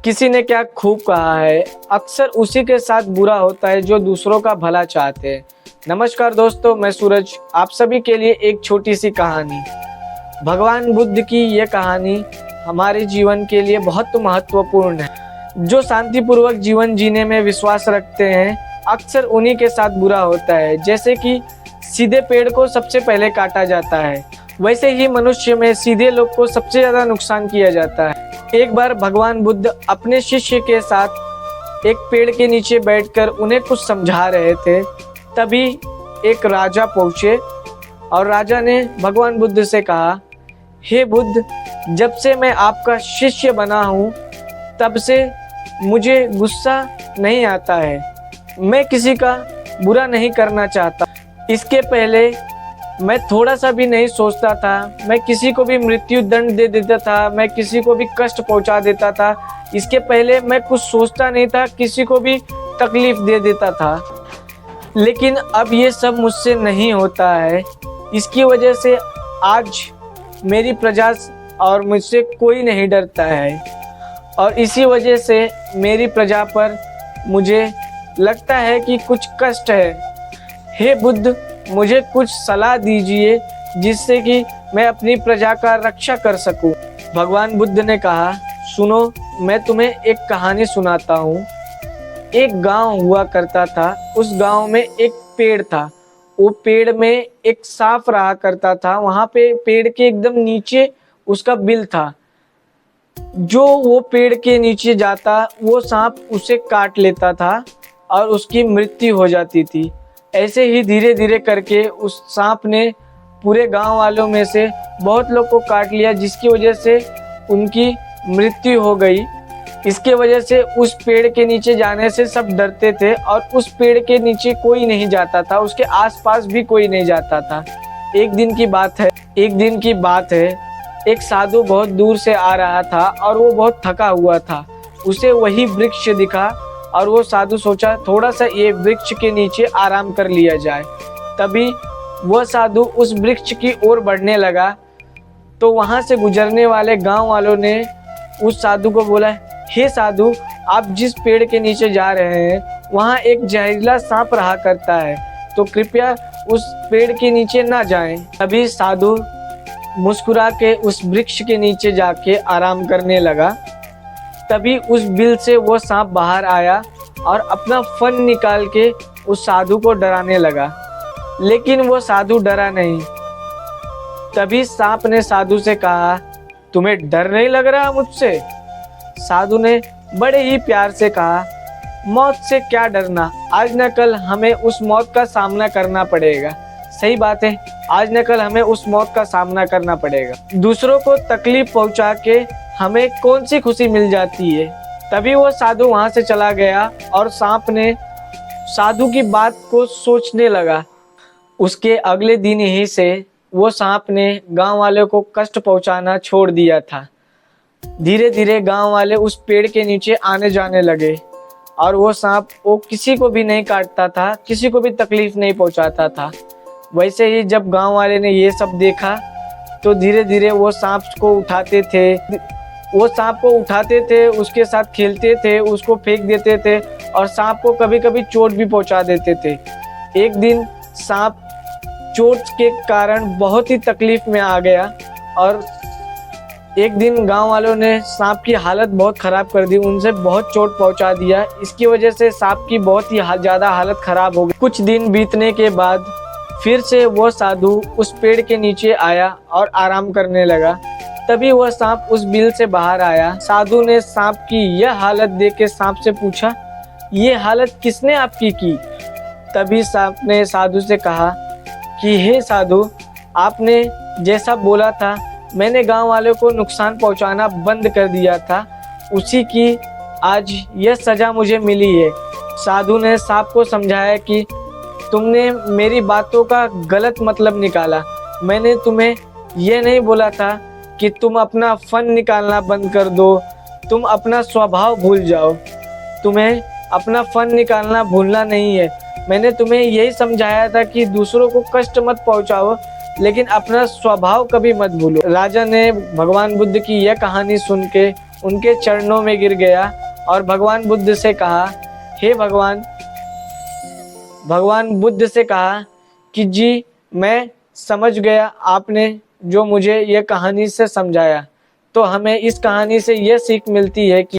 किसी ने क्या खूब कहा है, अक्सर उसी के साथ बुरा होता है जो दूसरों का भला चाहते हैं। नमस्कार दोस्तों, मैं सूरज आप सभी के लिए एक छोटी सी कहानी। भगवान बुद्ध की यह कहानी हमारे जीवन के लिए बहुत महत्वपूर्ण है। जो शांतिपूर्वक जीवन जीने में विश्वास रखते हैं, अक्सर उन्हीं के साथ बुरा होता है। जैसे कि सीधे पेड़ को सबसे पहले काटा जाता है, वैसे ही मनुष्य में सीधे लोग को सबसे ज्यादा नुकसान किया जाता है। एक बार भगवान बुद्ध अपने शिष्य के साथ एक पेड़ के नीचे बैठकर उन्हें कुछ समझा रहे थे। तभी एक राजा पहुंचे और राजा ने भगवान बुद्ध से कहा, हे बुद्ध, जब से मैं आपका शिष्य बना हूँ तब से मुझे गुस्सा नहीं आता है। मैं किसी का बुरा नहीं करना चाहता। इसके पहले मैं थोड़ा सा भी नहीं सोचता था। मैं किसी को भी मृत्यु दंड दे देता था, मैं किसी को भी कष्ट पहुंचा देता था। इसके पहले मैं कुछ सोचता नहीं था, किसी को भी तकलीफ दे देता था। लेकिन अब ये सब मुझसे नहीं होता है। इसकी वजह से आज मेरी प्रजा और मुझसे कोई नहीं डरता है, और इसी वजह से मेरी प्रजा पर मुझे लगता है कि कुछ कष्ट है। हे बुद्ध, मुझे कुछ सलाह दीजिए जिससे कि मैं अपनी प्रजा का रक्षा कर सकूं। भगवान बुद्ध ने कहा, सुनो, मैं तुम्हें एक कहानी सुनाता हूँ। एक गांव हुआ करता था। उस गांव में एक पेड़ था। वो पेड़ में एक सांप रहा करता था। वहां पे पेड़ के एकदम नीचे उसका बिल था। जो वो पेड़ के नीचे जाता, वो सांप उसे काट लेता था और उसकी मृत्यु हो जाती थी। ऐसे ही धीरे धीरे करके उस सांप ने पूरे गांव वालों में से बहुत लोग को काट लिया, जिसकी वजह से उनकी मृत्यु हो गई। इसके वजह से उस पेड़ के नीचे जाने से सब डरते थे और उस पेड़ के नीचे कोई नहीं जाता था, उसके आसपास भी कोई नहीं जाता था। एक दिन की बात है, एक साधु बहुत दूर से आ रहा था और वो बहुत थका हुआ था। उसे वही वृक्ष दिखा और वो साधु सोचा, थोड़ा सा ये वृक्ष के नीचे आराम कर लिया जाए। तभी वह साधु उस वृक्ष की ओर बढ़ने लगा तो वहां से गुजरने वाले गांव वालों ने उस साधु को बोला, हे साधु, आप जिस पेड़ के नीचे जा रहे हैं वहां एक जहरीला सांप रहा करता है, तो कृपया उस पेड़ के नीचे ना जाएं। तभी साधु मुस्कुरा के उस वृक्ष के नीचे जाके आराम करने लगा। तभी उस बिल से वो सांप बाहर आया और अपना फन निकाल के उस साधु को डराने लगा, लेकिन वो साधु डरा नहीं। तभी सांप ने साधु से कहा, तुम्हें डर नहीं लग रहा मुझसे? साधु ने बड़े ही प्यार से कहा, मौत से क्या डरना, आज न कल हमें उस मौत का सामना करना पड़ेगा। सही बात है, आज न कल हमें उस मौत का सामना करना पड़ेगा। दूसरों को तकलीफ पहुंचा के हमें कौन सी खुशी मिल जाती है। तभी वो साधु वहां से चला गया और सांप ने साधु की बात को सोचने लगा। उसके अगले दिन ही से वो सांप ने गांव वाले को कष्ट पहुंचाना छोड़ दिया था। धीरे धीरे गांव वाले उस पेड़ के नीचे आने जाने लगे और वो सांप वो किसी को भी नहीं काटता था, किसी को भी तकलीफ नहीं पहुंचाता था। वैसे ही जब गांव वाले ने ये सब देखा तो धीरे धीरे वो सांप को उठाते थे, उसके साथ खेलते थे, उसको फेंक देते थे और सांप को कभी कभी चोट भी पहुंचा देते थे। एक दिन सांप चोट के कारण बहुत ही तकलीफ में आ गया और एक दिन गांव वालों ने सांप की हालत बहुत खराब कर दी, उनसे बहुत चोट पहुंचा दिया। इसकी वजह से सांप की बहुत ही ज़्यादा हालत खराब हो गई। कुछ दिन बीतने के बाद फिर से वो साधु उस पेड़ के नीचे आया और आराम करने लगा। तभी वह सांप उस बिल से बाहर आया। साधु ने सांप की यह हालत देख के सांप से पूछा, ये हालत किसने आपकी की? तभी सांप ने साधु से कहा कि हे साधु, आपने जैसा बोला था मैंने गांव वालों को नुकसान पहुंचाना बंद कर दिया था, उसी की आज यह सजा मुझे मिली है। साधु ने सांप को समझाया कि तुमने मेरी बातों का गलत मतलब निकाला। मैंने तुम्हें यह नहीं बोला था कि तुम अपना फन निकालना बंद कर दो, तुम अपना स्वभाव भूल जाओ। तुम्हें अपना फन निकालना भूलना नहीं है। मैंने तुम्हें यही समझाया था कि दूसरों को कष्ट मत पहुंचाओ, लेकिन अपना स्वभाव कभी मत भूलो। राजा ने भगवान बुद्ध की यह कहानी सुन के उनके चरणों में गिर गया और भगवान बुद्ध से कहा, हे भगवान बुद्ध से कहा कि जी मैं समझ गया, आपने जो मुझे ये कहानी से समझाया। तो हमें इस कहानी से ये सीख मिलती है कि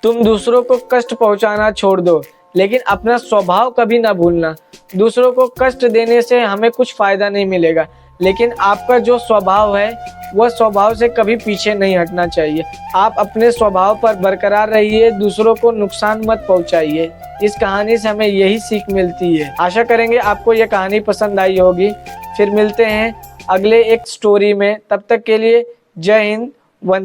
तुम दूसरों को कष्ट पहुंचाना छोड़ दो, लेकिन अपना स्वभाव कभी ना भूलना। दूसरों को कष्ट देने से हमें कुछ फायदा नहीं मिलेगा, लेकिन आपका जो स्वभाव है वह स्वभाव से कभी पीछे नहीं हटना चाहिए। आप अपने स्वभाव पर बरकरार रहिए, दूसरों को नुकसान मत पहुंचाइए। इस कहानी से हमें यही सीख मिलती है। आशा करेंगे आपको यह कहानी पसंद आई होगी। फिर मिलते हैं अगले एक स्टोरी में, तब तक के लिए जय हिंद, वंदे